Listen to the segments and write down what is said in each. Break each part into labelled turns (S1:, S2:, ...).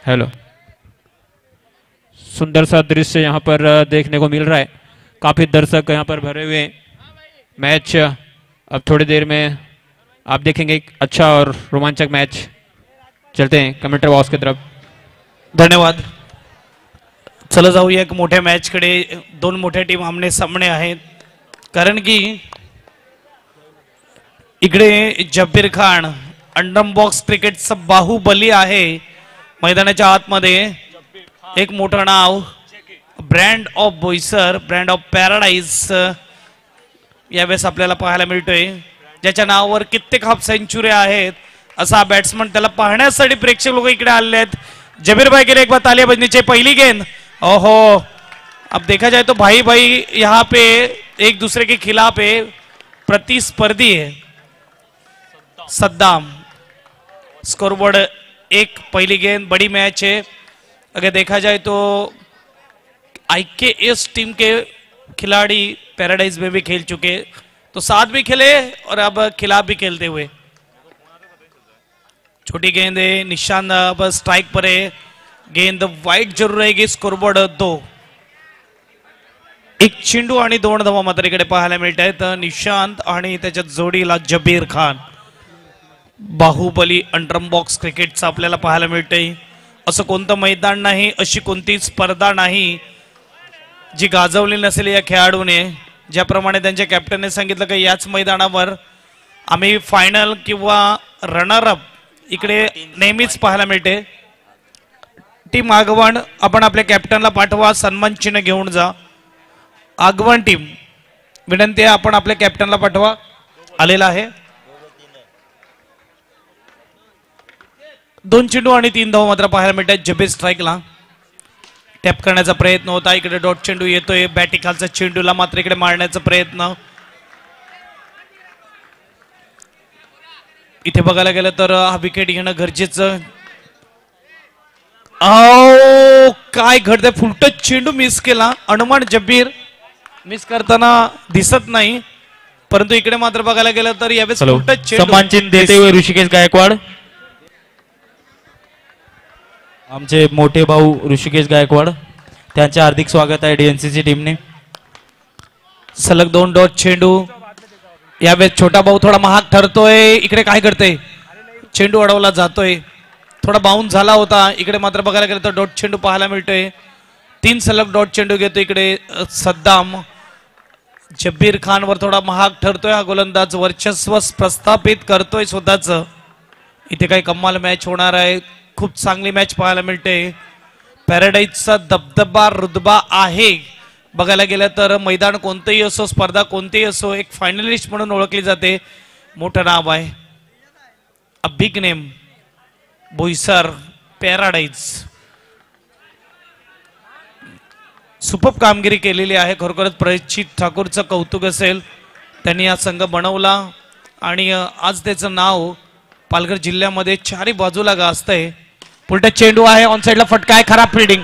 S1: Hello, सुंदर सा दृश्य यहाँ पर देखने को मिल रहा है। काफी दर्शक यहाँ पर भरे हुए। मैच अब थोड़ी देर में आप देखेंगे एक अच्छा और रोमांचक मैच। चलते हैं कमेंट्री बॉक्स की तरफ।
S2: धन्यवाद। चला जाऊया एक मोठ्या मॅच कडे। दोन मोठ्या टीम आमने सामने आहेत, कारण की इकडे जब्बीर खान अंडम बॉक्स क्रिकेटचा बाहुबली आहे। मैदानाच्या आतमध्ये एक मोठं नाव brand of Boisar, brand of paradise यावेळेस आपल्याला पाहायला मिळतोय, ज्याच्या नावावर कित्येक हाफ सेंचुरी आहेत। असा बॅट्समन, त्याला पाहण्यासाठी प्रेक्षक लोक इकडे आले आहेत। जबीर भाई के लिए एक बार तालियां बजनी चाहिए। पहली गेंद, ओहो, अब देखा जाए तो भाई भाई यहाँ पे एक दूसरे के खिलाफ है, प्रतिस्पर्धी है। सद्दाम स्कोरबोर्ड एक, पहली गेंद, बड़ी मैच है। अगर देखा जाए तो IKS टीम के खिलाड़ी पैराडाइज में भी खेल चुके, तो साथ भी खेले और अब खिलाफ भी खेलते हुए। छोटी गेंद है, निशान अब स्ट्राइक पर है। गेंद वाईट जरूर रहेगी। स्कोरबोर्ड 2, एक चेंडू आणि 2 धावा मात्र इकडे पाहायला मिळत आहेत। निशांत आणि त्याच्या जोडीला जबीर खान। बाहुबली अंडरम बॉक्स क्रिकेटचा आपल्याला पाहायला मिळतंय। असं कोणतं मैदान नाही, अशी कोणती स्पर्धा नाही जी गाजवली नसेल या खेळाडूने। ज्याप्रमाणे त्यांच्या कॅप्टनने सांगितलं की याच मैदानावर आम्ही फायनल किंवा रनर अप इकडे नेहमीच पाहायला मिळते। टीम आगवण, आपण आपल्या कॅप्टनला पाठवा, सन्मान चिन्ह घेऊन जा। आगवण टीम, विनंती आहे आपण आपल्या कॅप्टनला पाठवा। आलेला आहे। 2 चेंडू आणि 3 धावा मात्र पाहायला मिळतात। जबीर स्ट्राइकला टॅप करण्याचा प्रयत्न होता। इकडे डॉट चेंडू येतोय, बॅटी खालचा चेंडूला मात्र इकडे मारण्याचा प्रयत्न। इथे बघायला गेलं तर हा विकेट घेणं गरजेचं। काय घडतंय, फुलटच चेंडू मिस केला। अनुमान जबीर मिस करताना दिसत नाही, परंतु इकडे मात्र बघायला गेलं तर यावेळेस फुलटच चेंडू।
S1: सम्मान चिन्ह देते हुए ऋषिकेश गायकवाड, आमचे मोठे भाऊ ऋषिकेश गायकवाड, त्यांचे हार्दिक स्वागत आहे DNCC टीमने।
S2: सलग 2 डॉट चेंडू। यावेळेस छोटा भाऊ थोडा महाग ठरतोय। इकडे काय करते, चेंडू अडवला जातोय, थोडा बाउन्स झाला होता। इकडे मात्र बघायला गेलं तर डॉट चेंडू पाहायला मिळतोय। 3 सलग डॉट चेंडू घेतो इकडे सद्दाम। जब्बीर खान वर थोडा महाग ठरतोय हा गोलंदाज, वर्चस्व प्रस्थापित करतोय स्वतःच। इथे काही कमाल मॅच होणार आहे, खूप चांगली मॅच पाहायला मिळते। पॅराडाईजचा दबदबा रुतबा आहे। बघायला गेलं तर मैदान कोणतेही असो, स्पर्धा कोणतीही असो, एक फायनलिस्ट म्हणून ओळखली जाते। मोठं नाव आहे, a big name, Boisar paradise. Super कामगिरी केलेली आहे। खरोखरच परिचित ठाकूरचं कौतुक असेल, त्यांनी हा संघ बनवला आणि आज त्याचं नाव पालघर जिल्ह्यामध्ये चारी बाजूला गाजतंय। पुलटा चेंडू आहे, ऑन साइडला फटका आहे, खराब फिल्डिंग।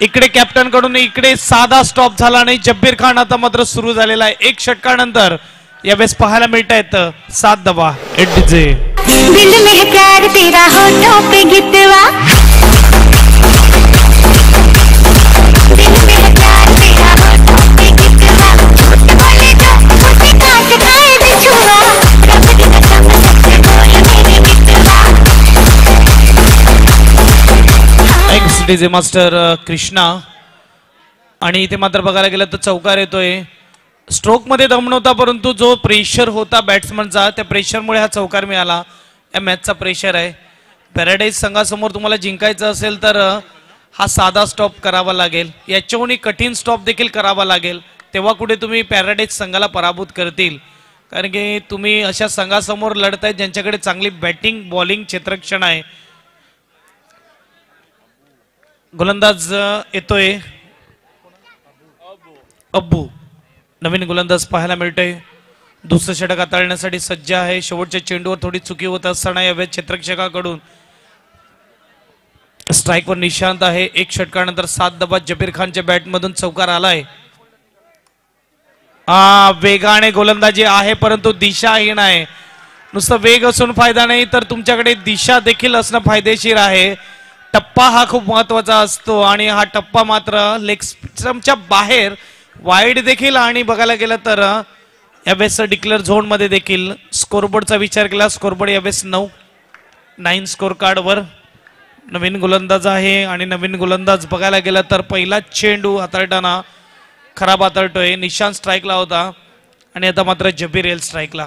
S2: इकडे कॅप्टन कडून इकडे साधा स्टॉप झाला नाही। जब्बीर खान आता मात्र सुरू झालेला आहे। 1 षटकानंतर यावेळेस पाहायला मिळत आहेत 7 धावा। एडजे
S3: दिल में है प्यार तेरा, होठों पे गितवा, दिल में है प्यार तेरा, होठों पे गितवा, बोले तो मुझे काट खाए बिछुआ, रब की कसम सच बोल मेरे मितवा।
S2: एक्स डीजे मास्टर कृष्णा, आणि इथे मात्र बघायला गेलं तर चौकार येतोय। स्ट्रोक मध्ये दम नव्हता, परंतु जो प्रेशर होता बॅट्समनचा, त्या प्रेशरमुळे हा चौकार मिळाला। या मॅचचा प्रेशर आहे। पॅराडाईज संघासमोर तुम्हाला जिंकायचं असेल तर हा साधा स्टॉप करावा लागेल, याच्याहूनही कठीण स्टॉप देखील करावा लागेल, तेव्हा कुठे तुम्ही पॅराडाईज संघाला पराभूत करतील। कारण की तुम्ही अशा संघासमोर लढताय ज्यांच्याकडे चांगली बॅटिंग बॉलिंग क्षेत्ररक्षण आहे। गोलंदाज येतोय अब्बू, नवीन गोलंदाज पाहायला मिळतोय। दुसरं षटक हाताळण्यासाठी सज्ज आहे। शेवटच्या चेंडूवर थोडी चुकी होत असताना यावेळेस क्षेत्ररक्षकाकडून स्ट्राइकवर निशांत आहे। 1 षटकानंतर 7 धावा। जबीर खानच्या बॅटमधून चौकार आलाय। वेगाने गोलंदाजी आहे, परंतु दिशाहीन आहे। नुसतं वेग असून फायदा नाही, तर तुमच्याकडे दिशा देखील असणं फायदेशीर आहे। टप्पा हा खूप महत्वाचा असतो आणि हा टप्पा मात्र लेग स्टंपच्या बाहेर वाईड देखील आणि बघायला गेलं तर यावेळेस डिक्लेअर झोन मध्ये देखील स्कोरबोर्डचा विचार केला स्कोरबोर्ड यावेळेस 9 स्कोर कार्डवर नवीन गोलंदाज आहे आणि नवीन गोलंदाज बघायला गेला तर पहिला चेंडू हाताळताना खराब हाताळतोय निशांत स्ट्राईकला होता आणि आता मात्र जबीर येईल स्ट्राईकला.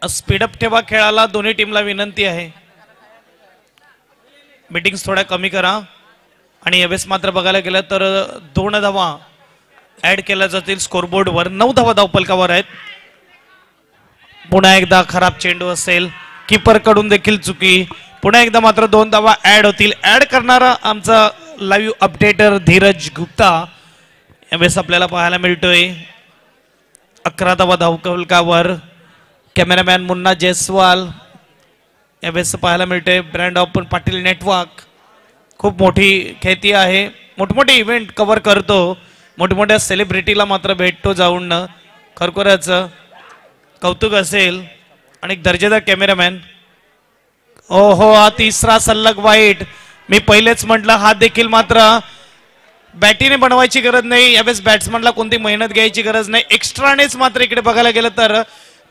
S2: स्पीडअप ठेवा खेळाला दोन्ही टीमला विनंती आहे. मीटिंग्स थोड्या कमी करा आणि यावेळेस मात्र बघायला गेलं तर 2 धावा ऍड केल्या जातील स्कोरबोर्डवर. 9 धावा धावपलकावर आहेत. पुन्हा एकदा खराब चेंडू असेल कीपर कडून देखील चुकी. पुन्हा एकदा मात्र 2 धावा ऍड होतील. ऍड करणारा आमचा लाईव्ह अपडेटर धीरज गुप्ता यावेळेस आपल्याला पाहायला मिळतोय. 11 धावा धावपलकावर कॅमेरामॅन मुन्ना जयस्वाल यावेळेस पाहायला मिळते. ब्रँड ऑफ पाटील नेटवर्क खूप मोठी ख्याती आहे. मोठमोठे इव्हेंट कव्हर करतो. मोठमोठ्या सेलिब्रिटीला मात्र भेटतो जाऊन. खरोखरच कौतुक असेल. आणि दर्जेदार कॅमेरामॅन. ओहो हा तिसरा सलग वाईट. मी पहिलेच म्हटलं हा देखील मात्र बॅटीने बनवायची गरज नाही. यावेळेस बॅट्समनला कोणती मेहनत घ्यायची गरज नाही. एक्स्ट्रानेच मात्र इकडे बघायला गेलं तर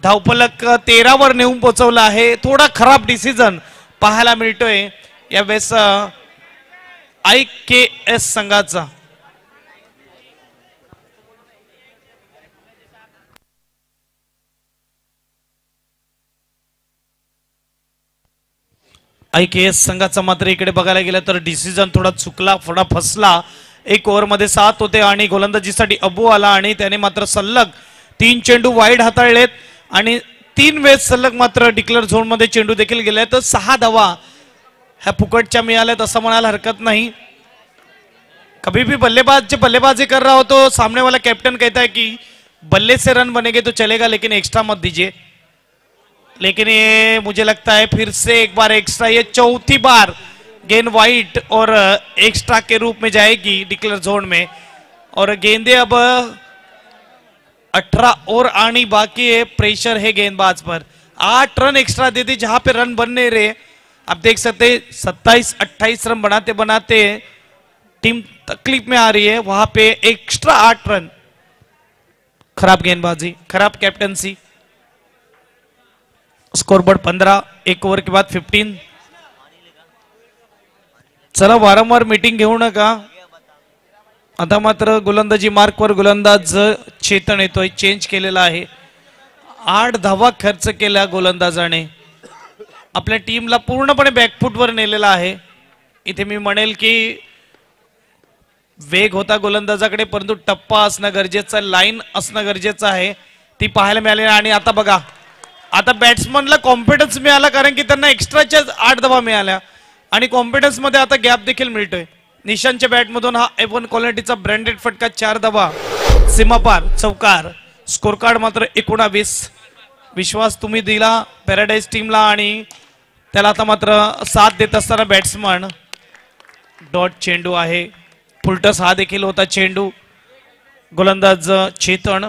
S2: धावपलक 13 वर नेऊन पोहोचवला आहे. थोडा खराब डिसिजन पाहायला मिळतोय यावेळेस IKS संघाचा. IKS संघाचा मात्र इकडे बघायला गेलं तर डिसिजन थोडा चुकला थोडा फसला. 1 ओव्हरमध्ये 7 होते आणि गोलंदाजीसाठी अबू आला आणि त्याने मात्र सलग 3 चेंडू वाईड हाताळलेत आणि 3 वेळेस सलग मात्र डिक्लेअर झोन मध्ये चेंडू देखील गेले. तर 6 धावा ह्या फुकटच्या मिळाल्यात असं म्हणायला हरकत नहीं. कभी भी बल्लेबाजी कर रहा हो तो सामने वाला कैप्टन कहता है कि बल्ले से रन बनेंगे तो चलेगा लेकिन एक्स्ट्रा मत दीजिए. लेकिन ये मुझे लगता है फिर से एक बार एक्स्ट्रा. ये चौथी बार गेंद वाइट और एक्स्ट्रा के रूप में जाएगी डिक्लेयर जोन में और गेंदे अब 18 और आनी बाकी है. प्रेशर है गेंदबाज पर. 8 रन एक्स्ट्रा दे दी जहां पे रन बन नहीं रहे. आप देख सकते 27-28 रन बनाते बनाते टीम तकलीफ में आ रही है. वहां पे एक्स्ट्रा 8 रन. खराब गेंदबाजी खराब कैप्टनसी. स्कोरबोर्ड 15. 1 ओव्हर के बाद 15. चला वारंवार मीटिंग घेऊ नका. आता मात्र गोलंदाजी मार्कवर गोलंदाज चेतन येतोय. चेंज केलेला आहे. 8 धावा खर्च केल्या गोलंदाजाने. आपल्या टीमला पूर्णपणे बॅकफुटवर नेलेला आहे. इथे मी म्हणेल की वेग होता गोलंदाजाकडे परंतु टप्पा असणं गरजेचं आहे. लाईन असणं गरजेचं आहे. ती पाहायला मिळाली आणि आता बघा आता बॅट्समनला कॉन्फिडन्स मिळाला कारण की त्यांना एक्स्ट्राच्या 8 धावा मिळाल्या आणि कॉन्फिडन्स मध्ये आता गॅप देखील मिळतोय. निशांतच्या बॅटमधून हा A1 क्वालिटीचा ब्रँडेड फटका 4 धावा सीमापार चौकार. स्कोर कार्ड मात्र 19. विश्वास तुम्ही दिला पॅराडाईज टीमला आणि त्याला आता मात्र साथ देत असताना बॅट्समन डॉट चेंडू आहे. फुलटस हा देखील होता चेंडू. गोलंदाज चेतन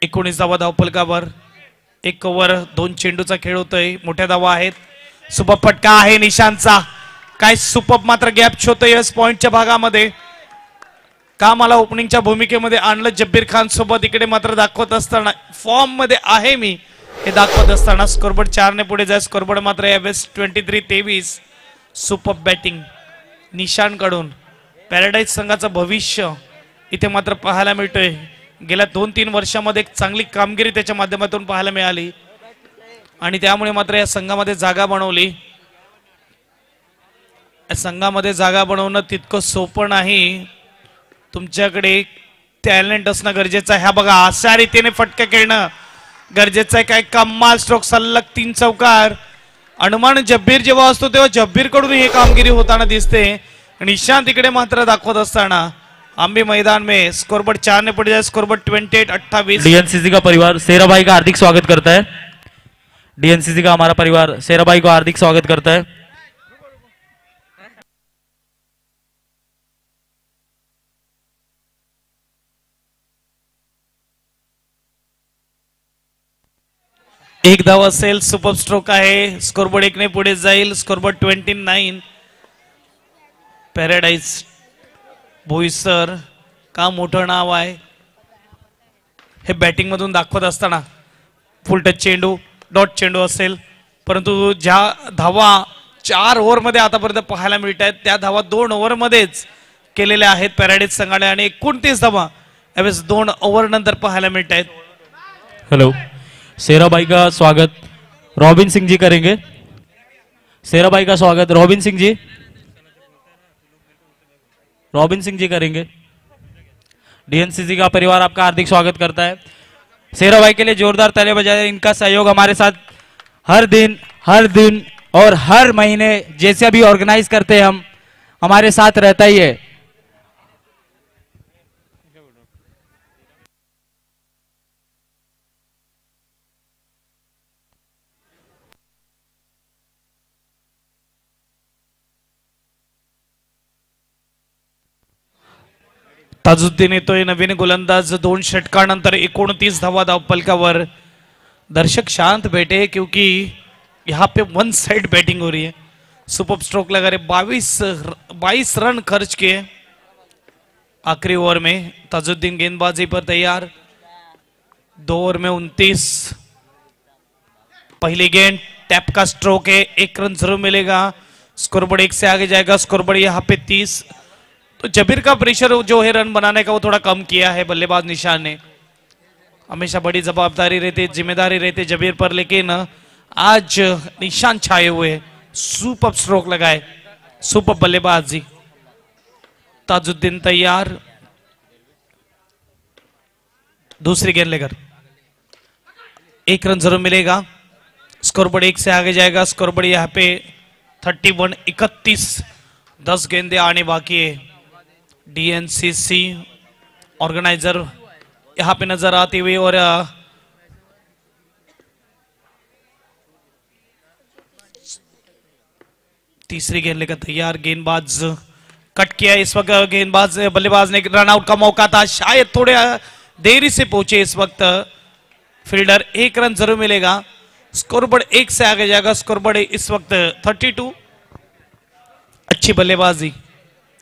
S2: 19 धावा धावपलकावर. 1 ओव्हर 2 चेंडूचा खेळ होतोय. मोठ्या धावा आहेत. सुपर फटका आहे निशांतचा. काय सुपर मात्र गॅप होतोय यस पॉइंटच्या भागामध्ये. का मला ओपनिंगच्या भूमिकेमध्ये आणलं जब्बीर खान सोबत इकडे मात्र दाखवत असताना फॉर्म मध्ये आहे मी हे दाखवत असताना स्कोरबोर्ड 4 ने पुढे जाय. स्कोरबोर्ड मात्र यावेळेस 23-23. सुपर बॅटिंग निशांत कडून. पॅराडाईज संघाचं भविष्य इथे मात्र पाहायला मिळतोय. गेल्या 2-3 वर्षामध्ये एक चांगली कामगिरी त्याच्या माध्यमातून पाहायला मिळाली आणि त्यामुळे मात्र या संघामध्ये जागा बनवली. या संघामध्ये जागा बनवणं तितकं सोपं नाही. तुमच्याकडे टॅलेंट असणं गरजेचं आहे. हा बघा अशा रीतीने फटका खेळणं गरजेचं आहे. काय कमाल स्ट्रोक सलग 3 चौकार. अनुमान जब्बीर जेव्हा असतो तेव्हा जब्बीर कडून ही कामगिरी होताना दिसते. निशांत इकडे मात्र दाखवत असताना आंबे मैदान में स्कोरबोर्ड 4 ने पड़ जाए. स्कोरबोर्ड 28-28.
S4: डीएनसीसी का परिवार सेरा भाई का हार्दिक स्वागत करता है. डीएनसीसी का हमारा परिवार सेरा भाई को हार्दिक स्वागत करता है.
S2: एक धाव असेल, सुपर स्ट्रोक आहे, स्कोरबोर्ड एकने पुढे जाईल. स्कोरबोर्ड 29. पॅराडाईज बोईसर का मोठं नाव आहे हे बॅटिंग मधून दाखवत असताना फुल टच चेंडू, डॉट चेंडू असेल, परंतु ज्या धावा 4 ओव्हरमध्ये आतापर्यंत पाहायला मिळत आहेत त्या धावा 2 ओव्हरमध्येच केलेल्या आहेत पॅराडाईज संघाने आणि 29 धावा यावेळेस 2 ओव्हर नंतर पाहायला मिळत आहेत.
S4: हेलो, शेरा भाई का स्वागत रॉबिन सिंह जी करेंगे. शेरा भाई का स्वागत रॉबिन सिंह जी. रॉबिन सिंह जी करेंगे. डीएनसीसी का परिवार आपका हार्दिक स्वागत करता है. शेरा भाई के लिए जोरदार तालियां बजाएं. इनका सहयोग हमारे साथ हर दिन और हर महीने जैसे भी ऑर्गेनाइज करते हैं हम, हमारे साथ रहता ही है.
S2: ताजुद्दीन येतोय, नवीन गोलंदाज. 2 षटकानंतर 29 धावा धावपलकावर. दर्शक शांत बैठे क्योंकि यहाँ पे वन साइड बैटिंग हो रही है. सुपर स्ट्रोक लगा रहे, 22 रन खर्च किए आखिरी ओवर में. ताजुद्दीन गेंदबाजी पर तैयार. 2 ओवर में 29. पहली गेंद टैप का स्ट्रोक है, 1 रन जरूर मिलेगा. स्कोरबोर्ड 1 से आगे जाएगा. स्कोरबोर्ड यहाँ पे 30. तो जबीर का प्रेशर जो है रन बनाने का वो थोड़ा कम किया है बल्लेबाज निशान ने. हमेशा बड़ी जवाबदारी रहती, जिम्मेदारी रहती जबीर पर, लेकिन आज निशान छाए हुए. सुपर स्ट्रोक लगाए, सुपर बल्लेबाजी. ताजुद्दीन तैयार. दूसरी गेंद लेकर 1 रन जरूर मिलेगा. स्कोरबोर्ड 1 से आगे जाएगा. स्कोरबोर्ड यहाँ पे 31, 31. 10 गेंदे आने बाकी है. डीएनसीसी ऑर्गेनाइजर यहां पे नजर आती हुई और तीसरी गेंद लेकर तैयार. गेंदबाज कट किया इस वक्त. गेंदबाज बल्लेबाज ने रन आउट का मौका था, शायद थोड़े देरी से पहुंचे इस वक्त फील्डर. 1 रन जरूर मिलेगा. स्कोरबोर्ड 1 से आगे जाएगा. स्कोरबोर्ड इस वक्त 32. अच्छी बल्लेबाजी.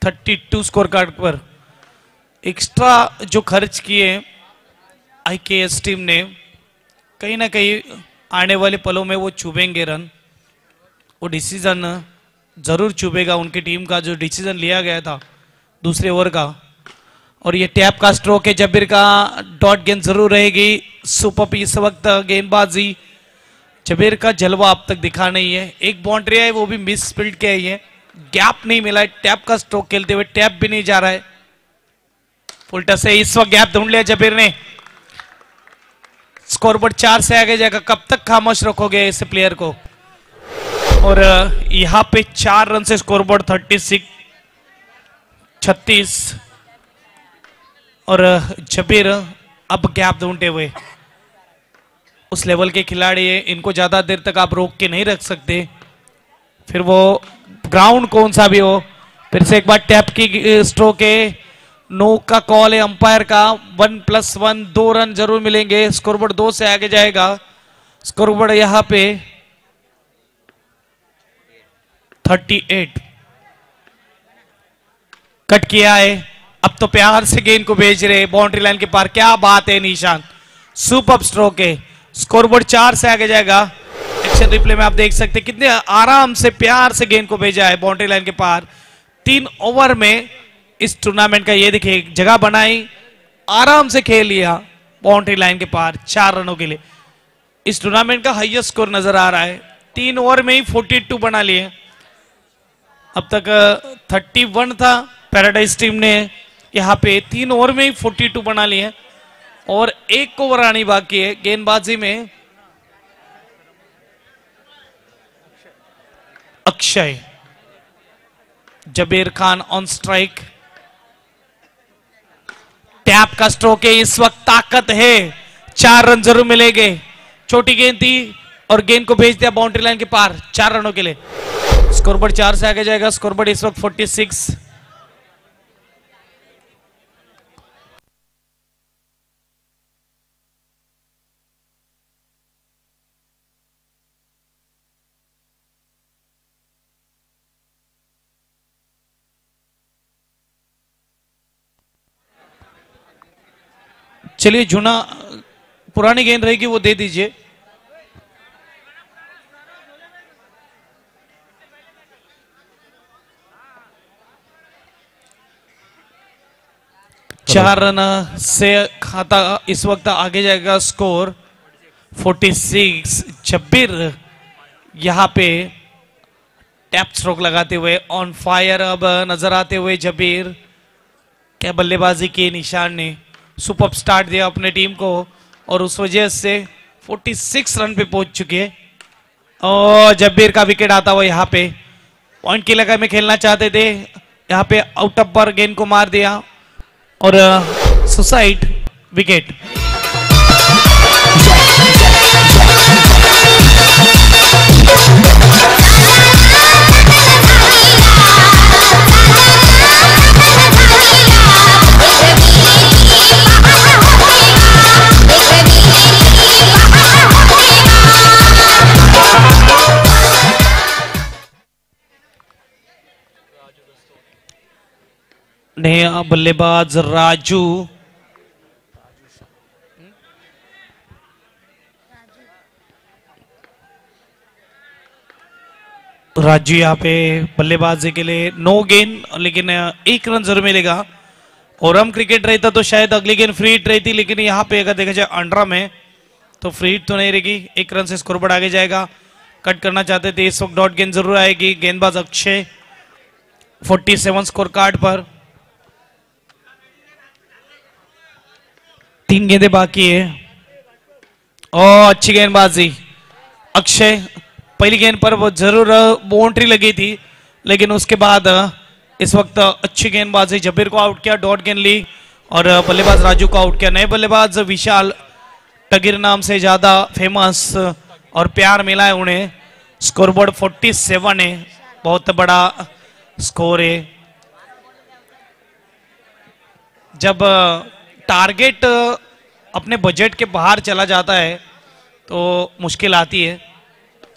S2: 32 स्कोर कार्ड पर. एक्स्ट्रा जो खर्च किए आईकेएस टीम ने, कहीं ना कहीं आने वाले पलों में वो चुभेंगे रन. वो डिसीजन जरूर चुभेगा उनकी टीम का जो डिसीजन लिया गया था दूसरे ओवर का. और ये टैप का स्ट्रोक है जबीर का. डॉट गेंद जरूर रहेगी. सुपर इस वक्त गेंदबाजी. जबीर का जलवा अब तक दिखा नहीं है. एक बाउंड्री है वो भी मिस फील्ड के आई है, गैप नहीं मिला है. टैप का स्ट्रोक खेलते हुए टैप भी नहीं जा रहा है. उल्टा से इस वक्त गैप ढूंढ लिया जबीर ने. स्कोरबोर्ड 4 से आगे जाएगा. कब तक खामोश रखोगे इस प्लेयर को. और यहां पे 4 रन से स्कोरबोर्ड 36. और जबीर अब गैप ढूंढते हुए. उस लेवल के खिलाड़ी है, इनको ज्यादा देर तक आप रोक के नहीं रख सकते. फिर वो ग्राउंड कौन सा भी हो. फिर से एक बार टैप की स्ट्रोक है. नो का कॉल है अंपायर का. 1+1 2 रन जरूर मिलेंगे. स्कोरबोर्ड 2 से आगे जाएगा. स्कोरबोर्ड यहां पे 38. कट किया है. अब तो प्यार से गेंद को भेज रहे बाउंड्री लाइन के पार. क्या बात है निशान, सुपर स्ट्रोक है. स्कोरबोर्ड 4 से आगे जाएगा. एक्शन रिप्ले में आप देख सकते हैं कितने आराम से प्यार से गेंद को भेजा है बाउंड्री लाइन के पार. 3 ओवर में इस टूर्नामेंट का ये देखिए जगह बनाई, आराम से खेल लिया बाउंड्री लाइन के पार 4 रनों के लिए. इस टूर्नामेंट का हाईएस्ट स्कोर नजर आ रहा है. 3 ओवर में ही 42 बना लिए. अब तक 31 था. पैराडाइज टीम ने यहां पे 3 ओवर में ही 42 बना लिए और 1 ओवर आनी बाकी है. गेंदबाजी में Akshay. Jabir Khan on strike. Tap का स्ट्रोक है. इस वक्त ताकत है. 4 रन जरूर मिलेंगे. छोटी गेंद थी और गेंद को भेज दिया बाउंड्री लाइन के पार 4 रनों के लिए. स्कोरबोर्ड 4 से आगे जाएगा. स्कोरबोर्ड इस वक्त 46. चलिए जुना पुरानी गेंद रहेगी वो दे दीजिए। चार रन से खाता इस वक्त आगे जाएगा। स्कोर 46। जब्बीर यहाँ पे टैप स्ट्रोक लगाते हुए ऑन फायर अब नजर आते हुए जब्बीर। क्या बल्लेबाजी के निशान ने सुपर स्टार्ट दिया अपने टीम को और उस वजह से 46 रन पे पहुंच चुके हैं। और जब्बीर का विकेट आता हुआ यहाँ पे पॉइंट की लगाई में खेलना चाहते थे, यहाँ पे आउट ऑफ पर गेंद को मार दिया और सुसाइड विकेट। नया बल्लेबाज राजू। राजू यहाँ पे बल्लेबाजी के लिए नो गेंद, लेकिन एक रन जरूर मिलेगा। और हम क्रिकेट रहता तो शायद अगली गेंद फ्री हिट रहती, लेकिन यहाँ पे अगर देखा जाए अंडरा में तो फ्री हिट तो नहीं रहेगी। एक रन से स्कोरबोर्ड आगे जाएगा। कट करना चाहते थे इस वक्त डॉट गेंद जरूर आएगी। गेंदबाज अक्षय 47 स्कोर कार्ड पर। 3 गेंदें बाकी है और अच्छी गेंदबाजी अक्षय। पहली गेंद पर वो जरूर बाउंड्री लगी थी, लेकिन उसके बाद इस वक्त अच्छी गेंदबाजी। जब्बीर को आउट किया, डॉट गेंद ली और बल्लेबाज राजू को आउट किया। नए बल्लेबाज विशाल, टगिर नाम से ज्यादा फेमस और प्यार मिला है उन्हें। स्कोरबोर्ड 47 है, बहुत बड़ा स्कोर है। जब टारगेट अपने बजट के बाहर चला जाता है तो मुश्किल आती है।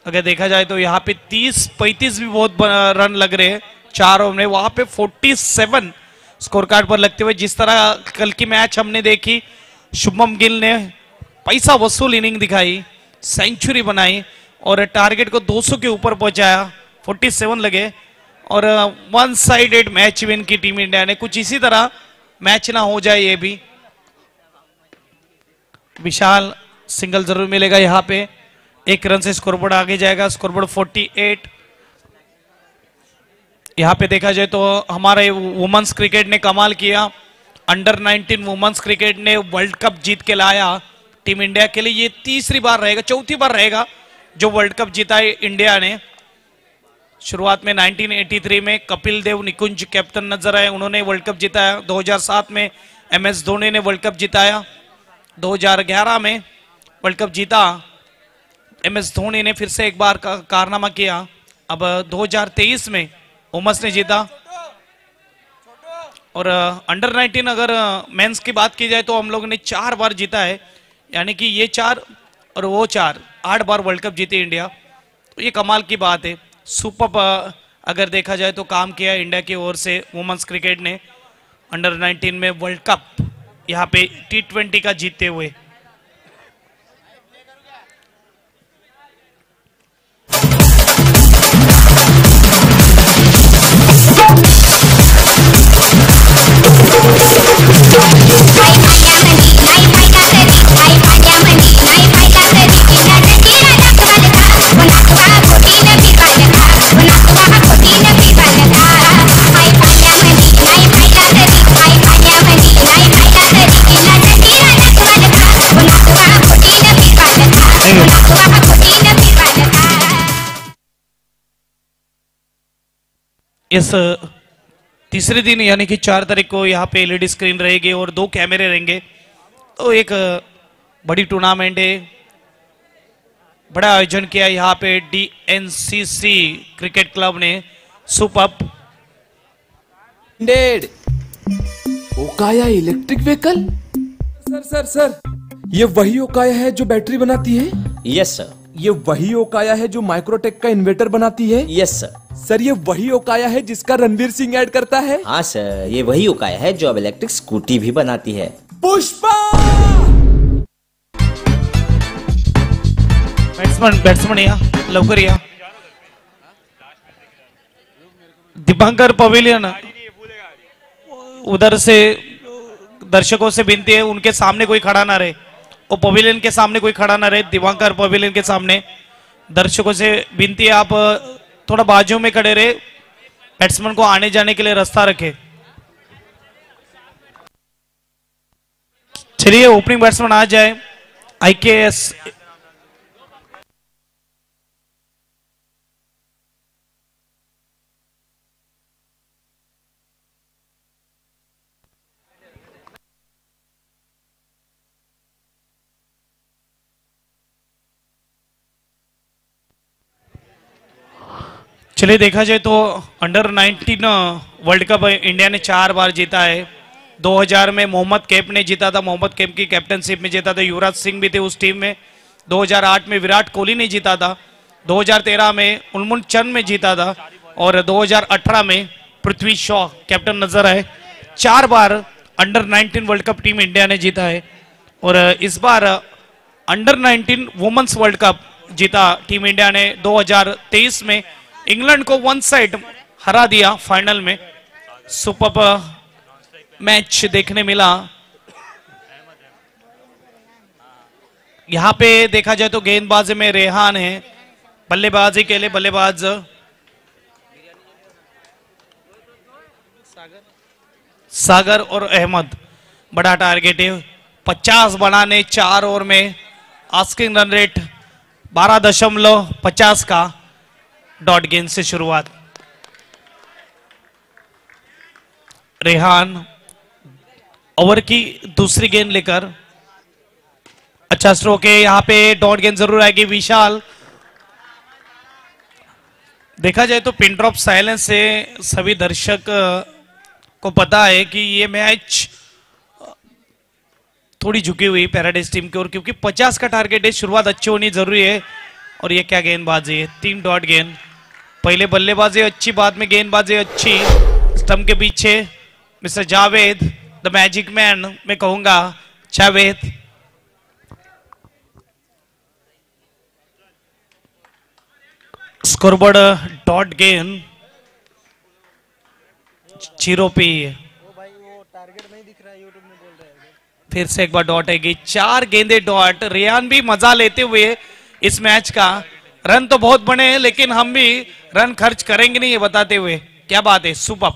S2: अगर देखा जाए तो यहाँ पे 30-35 भी बहुत रन लग रहे हैं 4 ओवर में, वहां पे 47 स्कोर कार्ड पर लगते हुए। जिस तरह कल की मैच हमने देखी, शुभमन गिल ने पैसा वसूल इनिंग दिखाई, सेंचुरी बनाई और टारगेट को 200 के ऊपर पहुंचाया। 47 लगे और 1 साइडेड मैच विन की टीम इंडिया ने। कुछ इसी तरह मैच ना हो जाए ये भी। विशाल सिंगल जरूर मिलेगा यहाँ पे। 1 रन से स्कोरबोर्ड आगे जाएगा। स्कोरबोर्ड 48। यहाँ पे देखा जाए तो हमारे वुमेन्स क्रिकेट ने कमाल किया। अंडर 19 वुमेन्स क्रिकेट ने वर्ल्ड कप जीत के लाया टीम इंडिया के लिए। ये तीसरी बार रहेगा, चौथी बार रहेगा जो वर्ल्ड कप जीता है इंडिया ने। शुरुआत में 1983 में कपिल देव निकुंज कैप्टन नजर आए, उन्होंने वर्ल्ड कप जिताया। 2007 में MS धोनी ने वर्ल्ड कप जिताया। 2011 में वर्ल्ड कप जीता MS धोनी ने, फिर से एक बार कारनामा किया। अब 2023 में उमस ने जीता। और अंडर 19 अगर मेंस की बात की जाए तो हम लोगों ने 4 बार जीता है, यानी कि ये 4 और वो 4, 8 बार वर्ल्ड कप जीती इंडिया। तो ये कमाल की बात है। सुपर अगर देखा जाए तो काम किया इंडिया की ओर से वुमेन्स क्रिकेट ने अंडर 19 में वर्ल्ड कप यहाँ पे T20 का जीतते हुए। इस तीसरे दिन यानी कि 4 तारीख को यहाँ पे LED स्क्रीन रहेगी और 2 कैमरे रहेंगे। तो एक बड़ी टूर्नामेंट है, बड़ा आयोजन किया यहाँ पे DNCC क्रिकेट क्लब ने। Super
S5: Okaya electric vehicle. Sir ये वही ओकाया है जो बैटरी बनाती है?
S6: Yes sir.
S5: ये वही ओकाया है जो माइक्रोटेक का इन्वर्टर बनाती है?
S6: Yes sir.
S5: सर ये वही ओकाया है जिसका रणवीर सिंह ऐड करता है?
S6: हाँ सर, ये वही ओकाया है जो अब इलेक्ट्रिक स्कूटी भी बनाती है।
S5: पुष्पा।
S2: बॅट्समन या लवकर या. दीपांकर पवेलियन उधर से दर्शकों से विनती है उनके सामने कोई खड़ा ना रहे. वो पवेलियन के सामने कोई खड़ा ना रहे. दीपांकर पवेलियन के सामने दर्शकों से विनती है आप थोड़ा बाजू में खड़े रहे. बैट्समैन को आने जाने के लिए रास्ता रखे. चलिए ओपनिंग बैट्समैन आ जाए. आईकेएस चलिए देखा जाए तो अंडर 19 वर्ल्ड कप इंडिया ने 4 बार जीता है. 2000 में मोहम्मद कैफ ने जीता था. मोहम्मद कैफ की कैप्टनशिप में जीता था. युवराज सिंह भी थे उस टीम में. 2008 में विराट कोहली ने जीता था. 2013 में उलमुन चंद में जीता था. और 2018 में पृथ्वी शॉ कैप्टन नजर आए. 4 बार under 19 world cup team India ने जीता है. और इस बार अंडर 19 वुमेन्स वर्ल्ड कप जीता टीम इंडिया ने. 2023 में इंग्लैंड को 1 साइड हरा दिया फाइनल में. सुपर मैच देखने मिला. यहां पे देखा जाए तो गेंदबाजी में रेहान है. बल्लेबाजी के लिए बल्लेबाज सागर और अहमद. बड़ा टारगेट है 50 बनाने 4 ओवर में. आस्किंग रन रेट 12.50 का. डॉट गेंद से शुरुआत. रेहान ओवर की दूसरी गेंद लेकर अच्छा स्ट्रोक है. यहां पे डॉट गेंद जरूर आएगी. विशाल देखा जाए तो पिन ड्रॉप साइलेंस से सभी दर्शक को पता है कि ये मैच थोड़ी झुकी हुई पैराडाइज टीम की ओर, क्योंकि 50 का टारगेट है. शुरुआत अच्छी होनी जरूरी है. और ये क्या गेंदबाजी है. 3 डॉट गेंद. पहले बल्लेबाजी अच्छी बाद में गेंदबाजी अच्छी. स्टंप के पीछे mister Javed the magic man मैं कहूंगा. जावेद स्कोरबोर्ड डॉट गेंद 0 पे. फिर से एक बार डॉट आएगी. 4 गेंदे डॉट. रेहान भी मजा लेते हुए इस मैच का. रन तो बहुत बने हैं लेकिन हम भी रन खर्च करेंगे नहीं ये बताते हुए. क्या बात है. सुपर.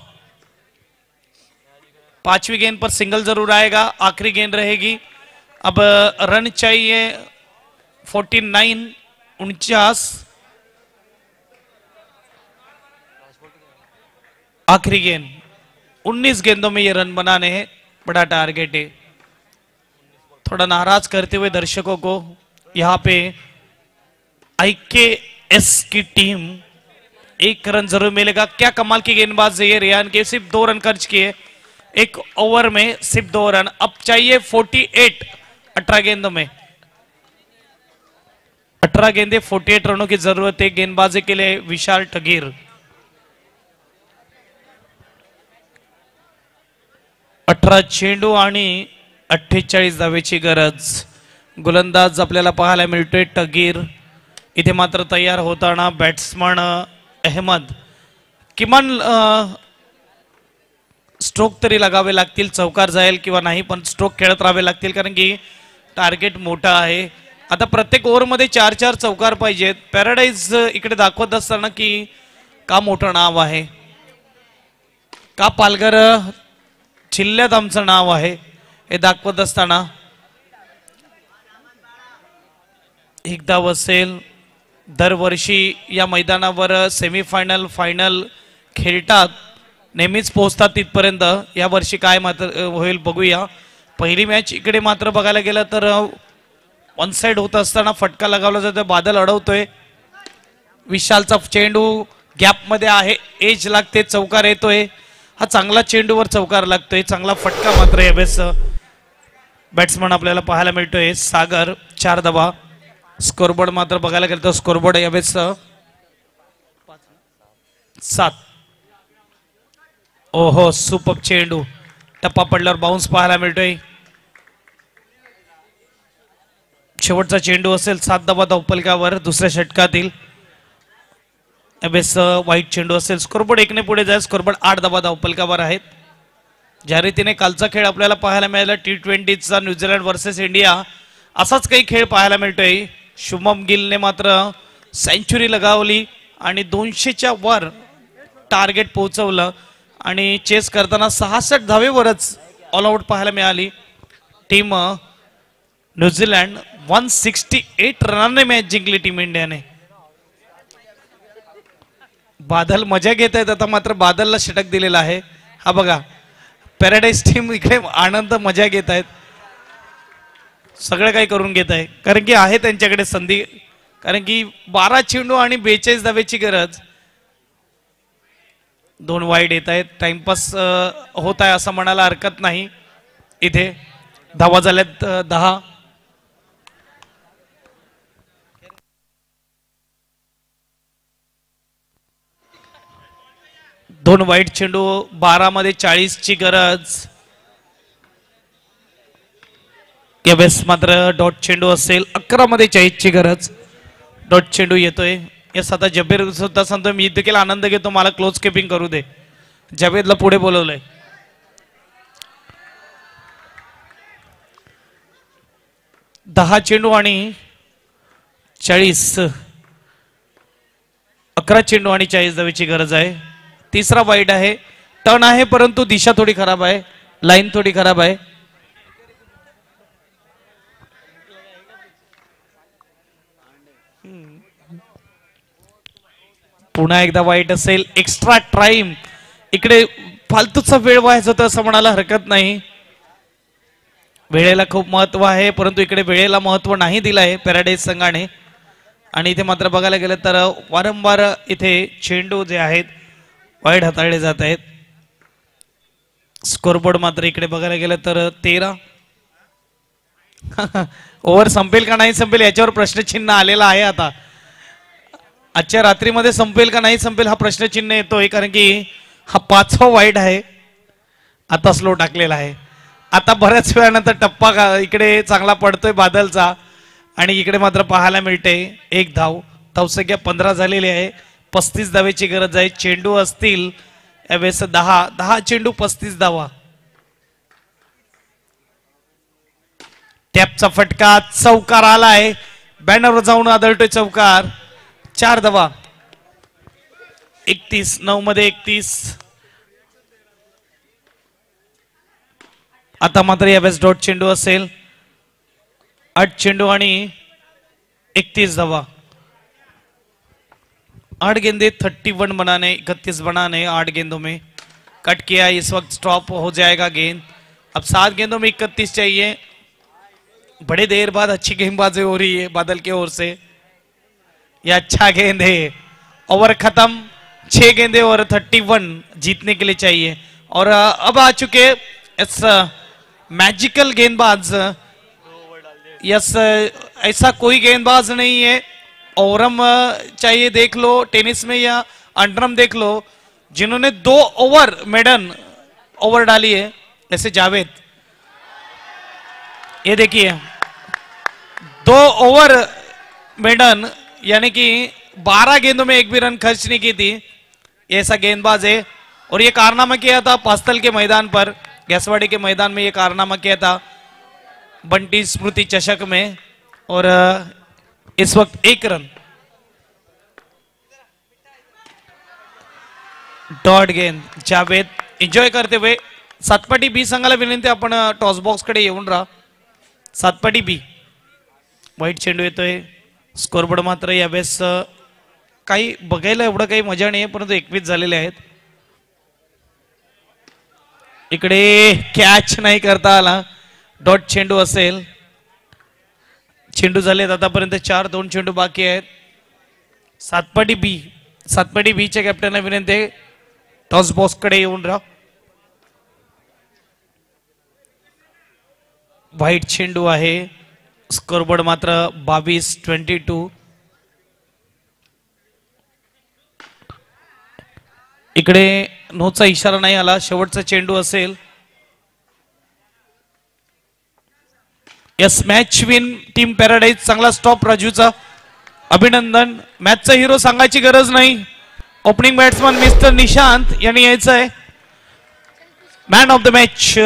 S2: 5वीं गेंद पर सिंगल जरूर आएगा. आखिरी गेंद रहेगी. अब रन चाहिए 49. आखिरी गेंद 19 गेंदों में ये रन बनाने हैं. बड़ा टारगेट है. थोड़ा नाराज करते हुए दर्शकों को यहां पे आईकेएस की टीम 1 रन जरूर मिलेगा. क्या कमाल की गेंदबाज है ये रेहान के. सिर्फ 2 रन खर्च किए 1 ओवर में. सिर्फ 2 रन. अब चाहिए 48. 18 गेंदों में 18 गेंदे 48 रनों की जरूरत है गेंदबाजी के लिए. विशाल ठगीर 18 चेंडू आणि 48 धावेची गरज. गोलंदाज आपल्याला पाहायला मिळतोय ठगीर. इथे मात्र तयार होताना बॅट्समन अहमद. किमान स्ट्रोक तरी लगावे लागतील. चौकार जाईल किंवा नाही पण स्ट्रोक खेळत राहावे लागतील कारण की टार्गेट मोठा आहे. आता प्रत्येक ओव्हरमध्ये 4-4 चौकार पाहिजेत. पॅराडाईज इकडे दाखवत असताना की का मोठं नाव आहे. का पालघर जिल्ह्यात आमचं नाव आहे हे दाखवत असताना एकदा वसेल. दरवर्षी या मैदानावर सेमीफायनल फायनल खेळतात. नेहमीच पोहोचतात तिथपर्यंत. या वर्षी काय मात्र होईल बघूया. पहिली मॅच इकडे मात्र बघायला गेलं तर 1 साइड होत असताना फटका लगावला जातोय. बादल अडवतोय. विशालचा चेंडू गॅप मध्ये आहे. एज लागते. चौकार येतोय. हा चांगला चेंडूवर चौकार लागतोय. चांगला फटका मात्र यावेळेस बॅट्समन आपल्याला पाहायला मिळतोय. सागर 4 धावा. स्कोरबोर्ड मात्र बघायला गेलं तर स्कोरबोर्ड यावेळेस 7. ओहो सुपर चेंडू. टप्पा पडल्यावर बाउन्स पाहायला मिळतोय. शेवटचा चेंडू असेल 7 धावा धावफलकावर दुसऱ्या षटकातील. वाईट चेंडू असेल. स्कोरबोर्ड 1 ने पुढे जाईल. स्कोरबोर्ड 8 धावा धावफलकावर आहेत. ज्या रीतीने कालचा खेळ आपल्याला पाहायला मिळाला T20चा न्यूझीलंड वर्सेस इंडिया, असाच काही खेळ पाहायला मिळतोय. शुभम गिलने मात्र सेंचुरी लगावली आणि 200च्या वर टार्गेट पोहोचवलं आणि चेस करताना 66 धावेवरच ऑल आउट पाहायला मिळाली. टीम न्यूझीलंड 168 रनांनी मॅच जिंकली टीम इंडियाने. बादल मजा घेत आहेत. आता मात्र बादलला षटक दिलेला आहे. हा बघा, पॅराडाईज टीम इकडे आनंद मजा घेत आहेत. सगळं काही करून घेत आहे कारण की आहे त्यांच्याकडे संधी. कारण की 12 चेंडू आणि 42 धावेची गरज. 2 वाईड येत आहेत. टाइमपास होत आहे असं म्हणायला हरकत नाही. इथे धावा झाल्यात 10. दोन वाईट चेंडू. 12 मध्ये 40 ची गरज. यावेळेस मात्र डॉट चेंडू असेल. 11 मध्ये 40 ची गरज. डॉट चेंडू येतोय. यस, आता जबीर सुद्धा सांगतोय मी देखील आनंद घेतो, मला क्लोज किपिंग करू दे. जावेदला पुढे बोलवलंय. दहा चेंडू आणि 40. 11 चेंडू आणि 40 धावेची गरज आहे. तिसरा वाईड आहे. टर्न आहे परंतु दिशा थोडी खराब आहे. लाईन थोडी खराब आहे. पुन्हा एकदा वाईट असेल. Extra time. इकडे फालतूचा वेळ व्हायचा होता असं म्हणायला हरकत नाही. वेळेला खूप महत्व आहे परंतु इकडे वेळेला महत्व नाही दिलं आहे पॅराडाईज संघाने. आणि इथे मात्र बघायला गेलं तर वारंवार इथे चेंडू जे आहेत वाईड हाताळले जात आहेत. स्कोरबोर्ड मात्र इकडे बघायला गेलं तर 13. ओव्हर संपेल का नाही संपेल याच्यावर प्रश्नचिन्ह आलेला आहे. आता आजच्या रात्रीमध्ये संपेल का नाही संपेल हा प्रश्नचिन्ह येतोय कारण की हा 5वा वाईड आहे. आता स्लो टाकलेला आहे. आता बऱ्याच वेळानंतर टप्पा इकडे चांगला पडतोय बादलचा आणि इकडे मात्र पाहायला मिळते 1 धाव. धावसंख्या 15 झालेली आहे. 35 धावेची गरज आहे. चेंडू असतील यावेळेस 10 चेंडू 35 धावा. टॅपचा फटका. चौकार आलाय. बॅनरवर जाऊन आदळतोय चौकार. 4 धावा. 31. 9 मध्ये 31. आता मात्र यावेळेस डॉट चेंडू असेल. 8 चेंडू आणि 31 धावा. 8 गेंदे 31 बनाने 31 बनाने 8 गेंदों में कट किया. इस वक्त स्टॉप हो जाएगा गेंद. अब 7 गेंदों में 31 चाहिए. बड़े देर बाद अच्छी गेंदबाजी हो रही है बादल की ओर से. ये अच्छा गेंद है. ओवर खत्म. 6 गेंदे और 31 जीतने के लिए चाहिए. और अब आ चुके इस मैजिकल गेंदबाज. यस, ऐसा कोई गेंदबाज नहीं है. ओवरम चाहिए देख लो टेनिस में या अंडरम देख लो जिन्होंने 2 ओवर मेडन ओवर डाली है. जैसे जावेद, ये देखिए 2 ओवर मेडन यानी कि 12 गेंदों में 1 भी रन खर्च नहीं की थी. ऐसा गेंदबाज है. और ये कारनामा किया था पास्तल के मैदान पर, गैसवाड़ी के मैदान में ये कारनामा किया था बंटी स्मृति चषक में. और इस वक्त 1 रन. डॉट गेंद. जावेद एंजॉय करते हुए. सातपाटी बी संघाला विनंती आपण टॉस बॉक्स कडे येऊन राहा. सातपाटी बी. वाईट चेंडू येतोय. स्कोरबोर्ड मात्र यावेळेस काही बघायला एवढं काही मजा नाही परंतु 21 झालेले आहेत. इकडे कॅच नाही करता आला. डॉट चेंडू असेल. चेंडू झालेत आतापर्यंत 4. 2 चेंडू बाकी आहेत. सातपाटी बीच्या कॅप्टनला विनंती टॉस बॉक्स कडे येऊन राहा. व्हाईट चेंडू आहे. स्कोरबोर्ड मात्र 22-22. इकडे नोचा इशारा नाही आला. शेवटचा चेंडू असेल. Yes match win team paradise. चांगला स्टॉप राजूचा, अभिनंदन. मॅचचा हिरो सांगायची गरज नाही. ओपनिंग बॅट्समन मिस्टर निशांत यांनी यायचं आहे. Man of the match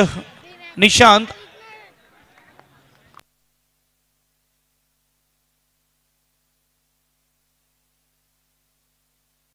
S2: Nishant.